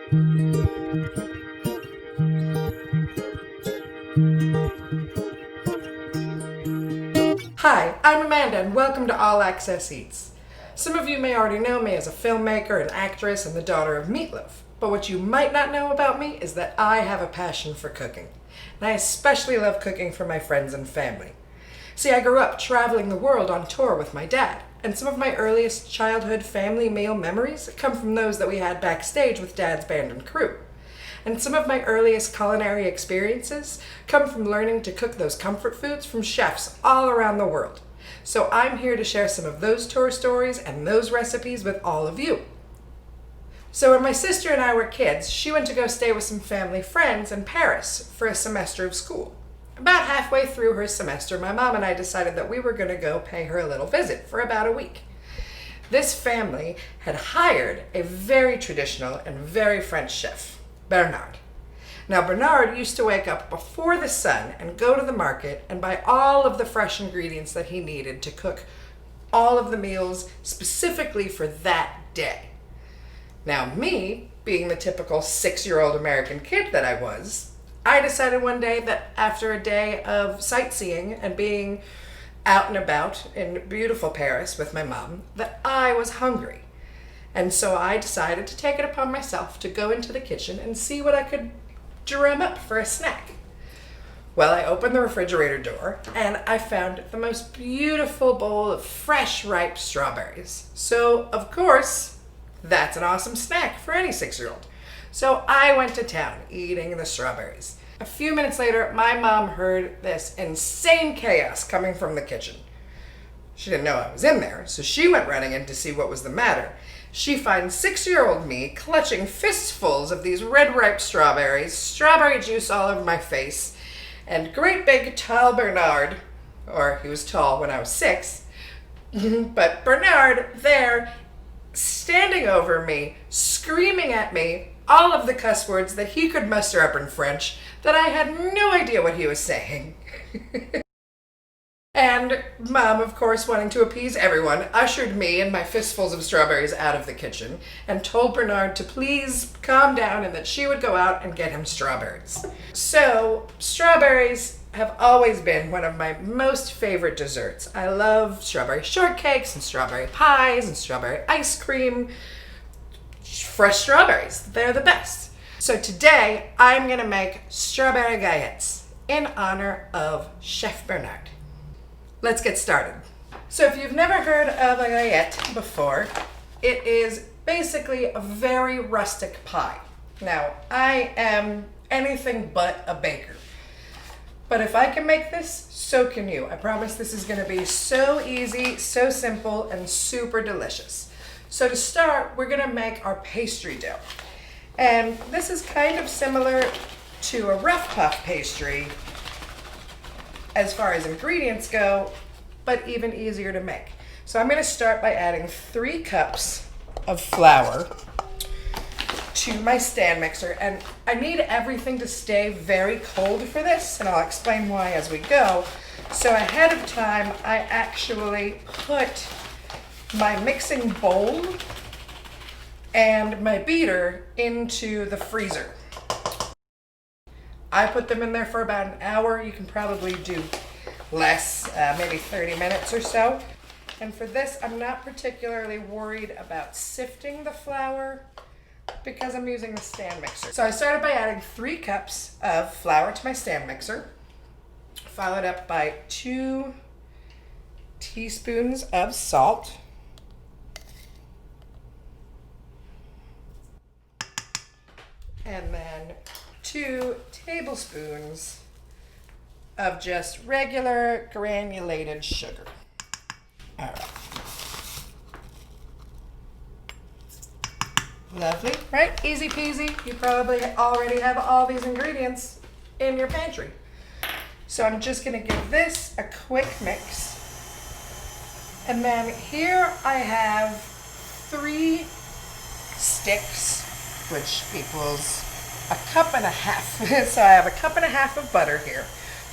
Hi, I'm Amanda and welcome to All Access Eats. Some of you may already know me as a filmmaker, an actress, and the daughter of Meatloaf. But what you might not know about me is that I have a passion for cooking. And I especially love cooking for my friends and family. See, I grew up traveling the world on tour with my dad, and some of my earliest childhood family meal memories come from those that we had backstage with Dad's band and crew. And some of my earliest culinary experiences come from learning to cook those comfort foods from chefs all around the world. So I'm here to share some of those tour stories and those recipes with all of you. So when my sister and I were kids, she went to go stay with some family friends in Paris for a semester of school. About halfway through her semester, my mom and I decided that we were going to go pay her a little visit for about a week. This family had hired a very traditional and very French chef, Bernard. Now, Bernard used to wake up before the sun and go to the market and buy all of the fresh ingredients that he needed to cook all of the meals specifically for that day. Now, me, being the typical 6-year-old American kid that I was, I decided one day that after a day of sightseeing and being out and about in beautiful Paris with my mom, that I was hungry. And so I decided to take it upon myself to go into the kitchen and see what I could drum up for a snack. Well, I opened the refrigerator door and I found the most beautiful bowl of fresh, ripe strawberries. So, of course, that's an awesome snack for any 6-year-old. So I went to town eating the strawberries. A few minutes later, my mom heard this insane chaos coming from the kitchen. She didn't know I was in there, so she went running in to see what was the matter. She finds 6-year-old me clutching fistfuls of these red ripe strawberries, strawberry juice all over my face, and great big tall Bernard, or he was tall when I was 6, but Bernard there, standing over me, screaming at me all of the cuss words that he could muster up in French that I had no idea what he was saying. And Mom, of course, wanting to appease everyone, ushered me and my fistfuls of strawberries out of the kitchen and told Bernard to please calm down and that she would go out and get him strawberries. So, strawberries have always been one of my most favorite desserts. I love strawberry shortcakes and strawberry pies and strawberry ice cream. Fresh strawberries, they're the best. So today, I'm gonna make strawberry galettes in honor of Chef Bernard. Let's get started. So if you've never heard of a galette before, it is basically a very rustic pie. Now, I am anything but a baker. But if I can make this, so can you. I promise this is gonna be so easy, so simple, and super delicious. So to start, we're gonna make our pastry dough. And this is kind of similar to a rough puff pastry as far as ingredients go, but even easier to make. So I'm gonna start by adding 3 cups of flour to my stand mixer. And I need everything to stay very cold for this, and I'll explain why as we go. So ahead of time, I actually put my mixing bowl and my beater into the freezer. I put them in there for about an hour. You can probably do less, maybe 30 minutes or so. And for this, I'm not particularly worried about sifting the flour because I'm using the stand mixer. So I started by adding 3 cups of flour to my stand mixer, followed up by 2 teaspoons of salt, and then 2 tablespoons of just regular granulated sugar. All right. Lovely, right? Easy peasy. You probably already have all these ingredients in your pantry. So I'm just gonna give this a quick mix. And then here I have 3 sticks, which equals a cup and a half. So I have a cup and a half of butter here.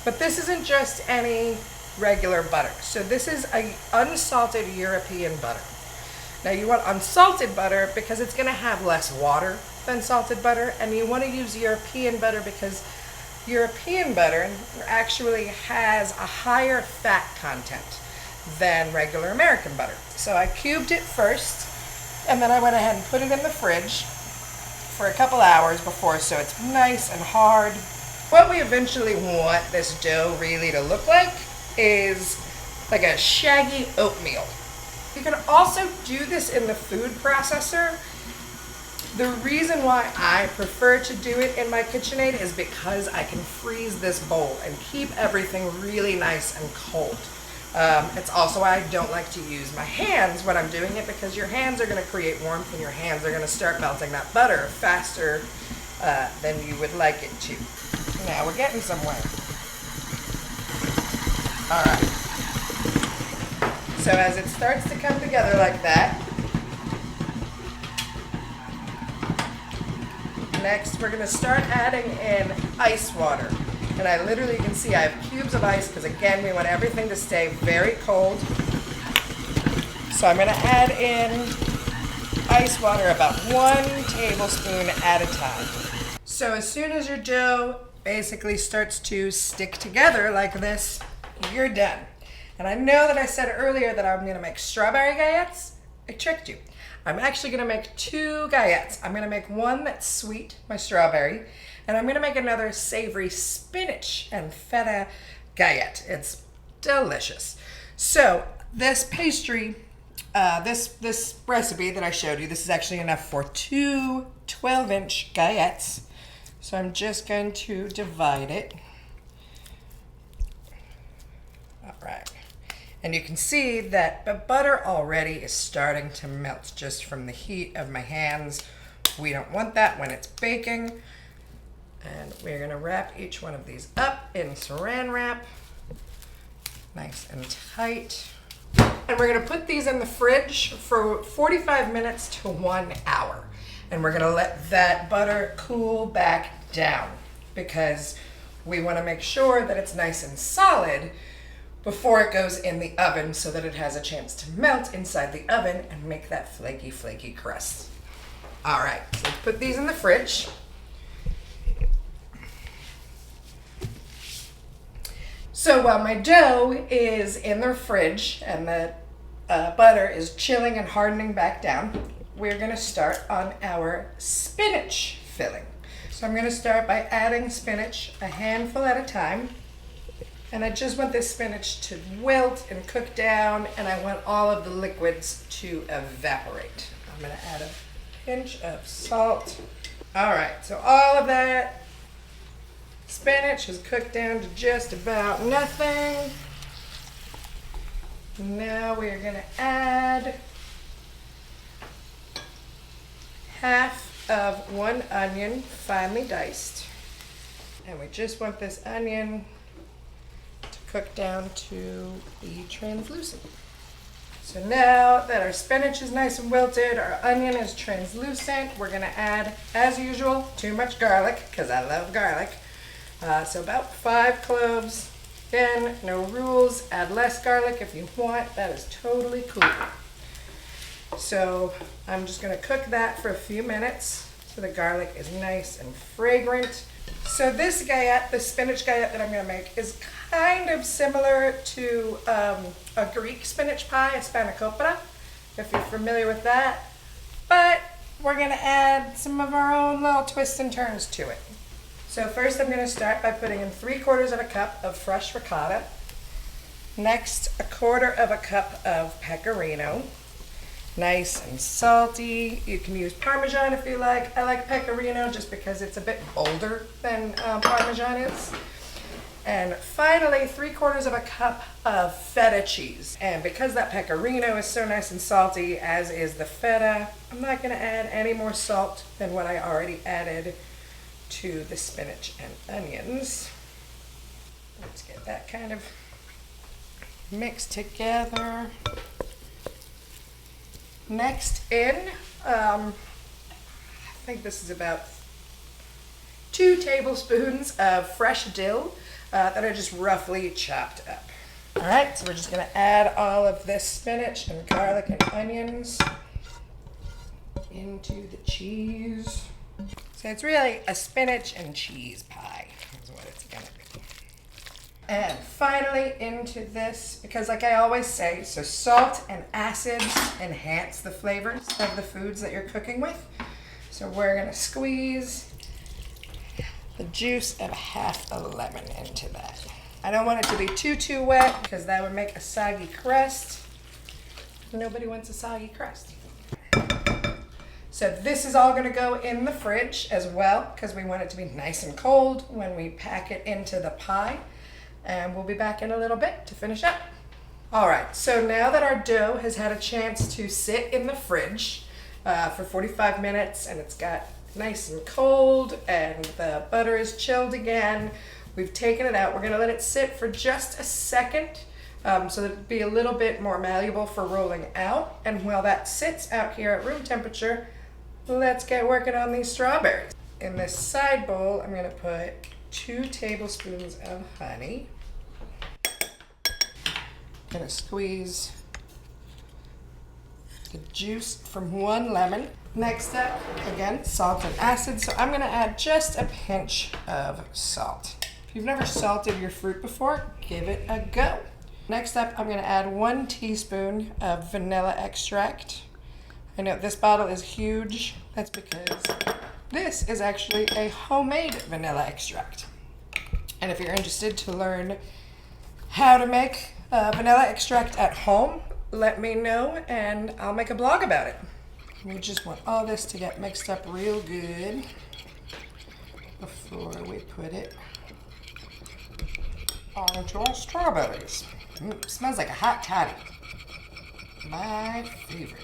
But this isn't just any regular butter. So this is a unsalted European butter. Now you want unsalted butter because it's going to have less water than salted butter, and you want to use European butter because European butter actually has a higher fat content than regular American butter. So I cubed it first, and then I went ahead and put it in the fridge for a couple hours before, so it's nice and hard. What we eventually want this dough really to look like is like a shaggy oatmeal. You can also do this in the food processor. The reason why I prefer to do it in my KitchenAid is because I can freeze this bowl and keep everything really nice and cold. It's also why I don't like to use my hands when I'm doing it, because your hands are going to create warmth and your hands are going to start melting that butter faster than you would like it to. Now we're getting somewhere. All right. So as it starts to come together like that, next we're going to start adding in ice water. And I literally can see I have cubes of ice because, again, we want everything to stay very cold. So I'm going to add in ice water about 1 tablespoon at a time. So as soon as your dough basically starts to stick together like this, you're done. And I know that I said earlier that I'm going to make strawberry galettes. I tricked you. I'm actually going to make 2 galettes. I'm going to make one that's sweet, my strawberry, and I'm going to make another savory spinach and feta galette. It's delicious. So this pastry, this recipe that I showed you, this is actually enough for 2 12-inch galettes. So I'm just going to divide it. All right. And you can see that the butter already is starting to melt just from the heat of my hands. We don't want that when it's baking. And we're going to wrap each one of these up in saran wrap, nice and tight. And we're going to put these in the fridge for 45 minutes to 1 hour. And we're going to let that butter cool back down because we want to make sure that it's nice and solid before it goes in the oven so that it has a chance to melt inside the oven and make that flaky, flaky crust. All right, so let's put these in the fridge. So while my dough is in the fridge and the butter is chilling and hardening back down, we're going to start on our spinach filling. So I'm going to start by adding spinach a handful at a time. And I just want this spinach to wilt and cook down, and I want all of the liquids to evaporate. I'm going to add a pinch of salt. All right, so all of that spinach is cooked down to just about nothing. Now we're going to add half of 1 onion, finely diced. And we just want this onion cook down to be translucent. So now that our spinach is nice and wilted, our onion is translucent, we're gonna add, as usual, too much garlic, because I love garlic. So about 5 cloves. Again, no rules, add less garlic if you want, that is totally cool. So I'm just gonna cook that for a few minutes so the garlic is nice and fragrant. So this galette, the spinach galette that I'm going to make, is kind of similar to a Greek spinach pie, a spanakopita, if you're familiar with that. But we're going to add some of our own little twists and turns to it. So first I'm going to start by putting in 3/4 cup of fresh ricotta. Next, 1/4 cup of pecorino. Nice and salty. You can use Parmesan if you like. I like pecorino just because it's a bit bolder than Parmesan is. And finally, 3/4 cup of feta cheese. And because that pecorino is so nice and salty, as is the feta, I'm not going to add any more salt than what I already added to the spinach and onions. Let's get that kind of mixed together. Next in, I think this is about 2 tablespoons of fresh dill that I just roughly chopped up. All right, so we're just gonna add all of this spinach and garlic and onions. into the cheese. So it's really a spinach and cheese pie is what it's gonna be. And finally into this, because like I always say, so salt and acids enhance the flavors of the foods that you're cooking with. So we're gonna squeeze the juice of half a lemon into that. I don't want it to be too wet because that would make a soggy crust. Nobody wants a soggy crust. So this is all going to go in the fridge as well because we want it to be nice and cold when we pack it into the pie. And we'll be back in a little bit to finish up. All right, so now that our dough has had a chance to sit in the fridge for 45 minutes and it's got nice and cold and the butter is chilled again, we've taken it out. We're going to let it sit for just a second so that it'll be a little bit more malleable for rolling out. And while that sits out here at room temperature, let's get working on these strawberries. In this side bowl, I'm going to put 2 tablespoons of honey. I'm going to squeeze the juice from 1 lemon. Next up, again, salt and acid. So I'm going to add just a pinch of salt. If you've never salted your fruit before, give it a go. Next up, I'm going to add 1 teaspoon of vanilla extract. I know this bottle is huge. That's because this is actually a homemade vanilla extract. And if you're interested to learn how to make vanilla extract at home, let me know and I'll make a blog about it. We just want all this to get mixed up real good before we put it onto our strawberries. Smells like a hot toddy. My favorite.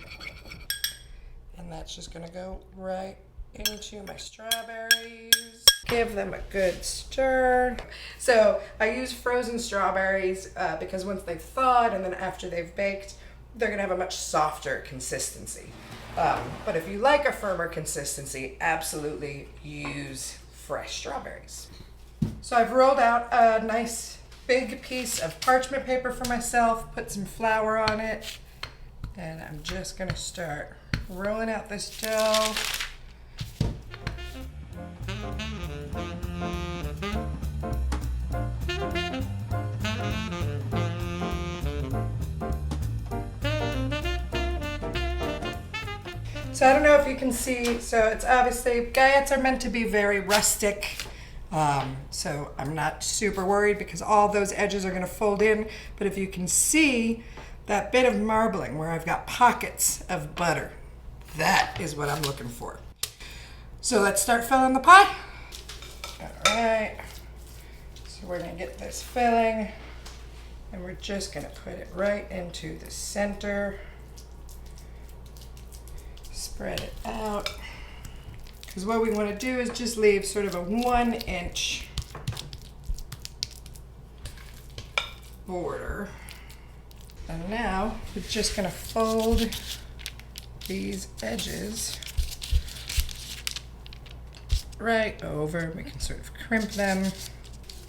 And that's just gonna go right into my strawberries. Give them a good stir. So I use frozen strawberries because once they've thawed and then after they've baked, they're gonna have a much softer consistency. But if you like a firmer consistency, absolutely use fresh strawberries. So I've rolled out a nice big piece of parchment paper for myself, put some flour on it, and I'm just gonna start rolling out this dough. So I don't know if you can see, so it's obviously, galettes are meant to be very rustic. So I'm not super worried because all those edges are gonna fold in, but if you can see that bit of marbling where I've got pockets of butter, that is what I'm looking for. So let's start filling the pie. All right, so we're gonna get this filling and we're just gonna put it right into the center. Spread it out. Because what we want to do is just leave sort of a 1-inch border. And now we're just going to fold these edges right over. We can sort of crimp them.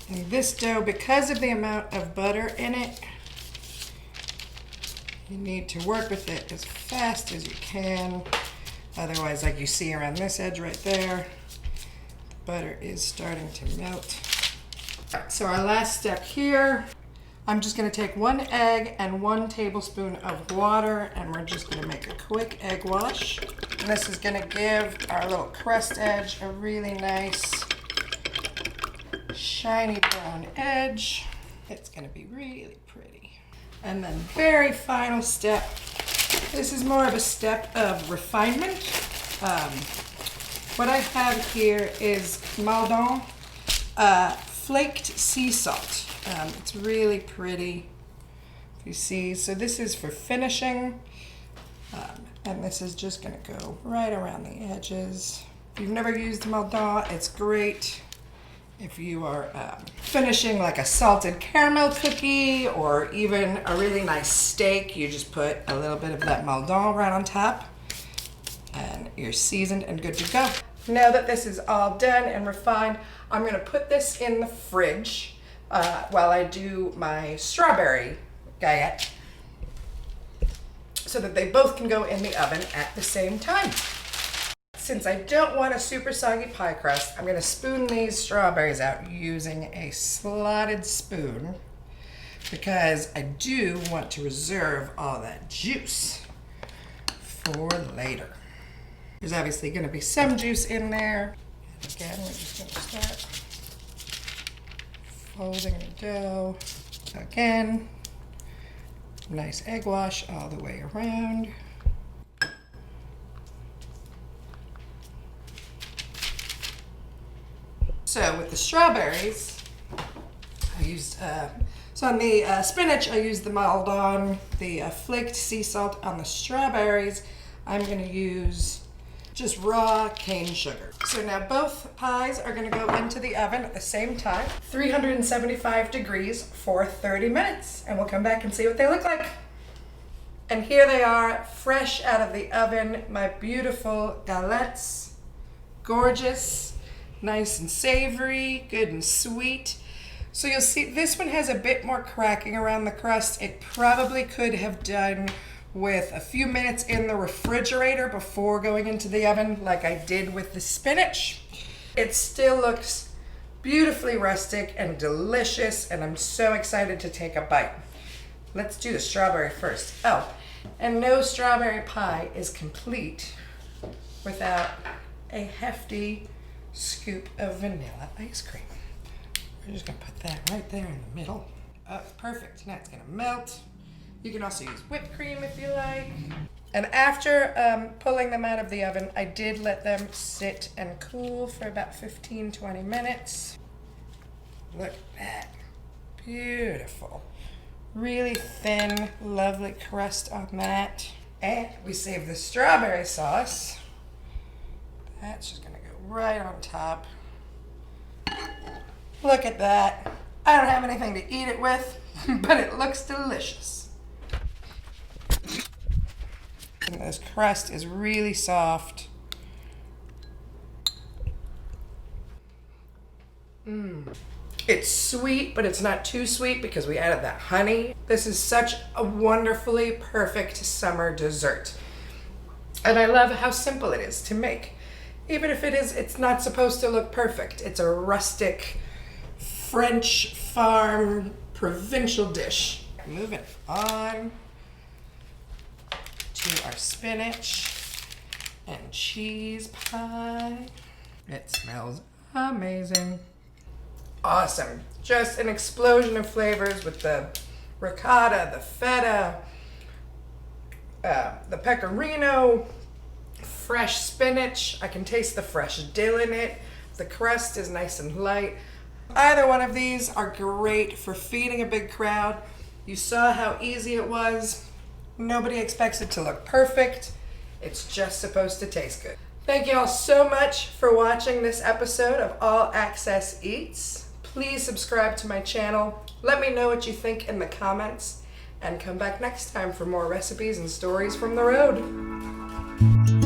And this dough, because of the amount of butter in it, you need to work with it as fast as you can. Otherwise, like you see around this edge right there, butter is starting to melt. All right, so our last step here, I'm just gonna take 1 egg and 1 tablespoon of water, and we're just gonna make a quick egg wash. And this is gonna give our little crust edge a really nice, shiny brown edge. It's gonna be really pretty. And then very final step, this is more of a step of refinement. What I have here is Maldon flaked sea salt. It's really pretty, if you see. So this is for finishing, and this is just gonna go right around the edges. If you've never used Maldon, it's great if you are finishing like a salted caramel cookie or even a really nice steak. You just put a little bit of that Maldon right on top and you're seasoned and good to go. Now that this is all done and refined, I'm gonna put this in the fridge while I do my strawberry galette so that they both can go in the oven at the same time. Since I don't want a super soggy pie crust, I'm gonna spoon these strawberries out using a slotted spoon because I do want to reserve all that juice for later. There's obviously gonna be some juice in there. And again, we're just gonna start folding the dough. Again, nice egg wash all the way around. So with the strawberries, I used, so on the spinach, I used the Maldon, the flaked sea salt. On the strawberries, I'm gonna use just raw cane sugar. So now both pies are gonna go into the oven at the same time, 375 degrees for 30 minutes, and we'll come back and see what they look like. And here they are, fresh out of the oven, my beautiful galettes. Gorgeous, nice and savory, good and sweet. So you'll see this one has a bit more cracking around the crust. It probably could have done with a few minutes in the refrigerator before going into the oven like I did with the spinach. It still looks beautifully rustic and delicious, and I'm so excited to take a bite. Let's do the strawberry first. Oh, and no strawberry pie is complete without a hefty scoop of vanilla ice cream. We're just gonna put that right there in the middle. Oh, perfect. Now it's gonna melt. You can also use whipped cream if you like. And after pulling them out of the oven, I did let them sit and cool for about 15-20 minutes. Look at that. Beautiful. Really thin, lovely crust on that. And we save the strawberry sauce. That's just gonna go right on top. Look at that. I don't have anything to eat it with, but it looks delicious. And this crust is really soft. It's sweet, but it's not too sweet because we added that honey. This is such a wonderfully perfect summer dessert. And I love how simple it is to make. Even if it's not supposed to look perfect. It's a rustic French farm provincial dish. Moving on to our spinach and cheese pie. It smells amazing. Awesome. Just an explosion of flavors with the ricotta, the feta, the pecorino, fresh spinach. I can taste the fresh dill in it. The crust is nice and light. Either one of these are great for feeding a big crowd. You saw how easy it was. Nobody expects it to look perfect. It's just supposed to taste good. Thank you all so much for watching this episode of All Access Eats. Please subscribe to my channel. Let me know what you think in the comments, and come back next time for more recipes and stories from the road.